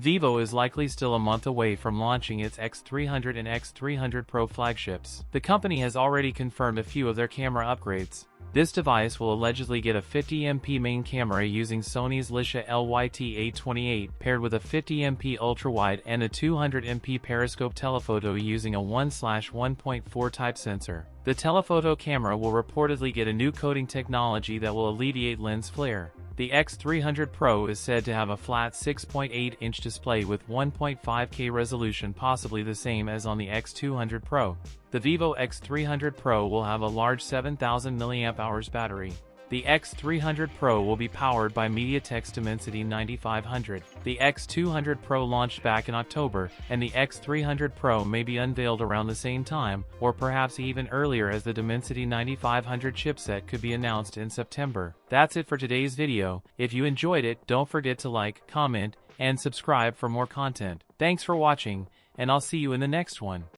Vivo is likely still a month away from launching its X300 and X300 Pro flagships. The company has already confirmed a few of their camera upgrades. This device will allegedly get a 50MP main camera using Sony's Leica LYT-A28 paired with a 50MP ultrawide and a 200MP periscope telephoto using a 1/1.4 type sensor. The telephoto camera will reportedly get a new coating technology that will alleviate lens flare. The X300 Pro is said to have a flat 6.8-inch display with 1.5K resolution, possibly the same as on the X200 Pro. The Vivo X300 Pro will have a large 7000 mAh battery. The X300 Pro will be powered by MediaTek's Dimensity 9500. The X200 Pro launched back in October, and the X300 Pro may be unveiled around the same time, or perhaps even earlier, as the Dimensity 9500 chipset could be announced in September. That's it for today's video. If you enjoyed it, don't forget to like, comment, and subscribe for more content. Thanks for watching, and I'll see you in the next one.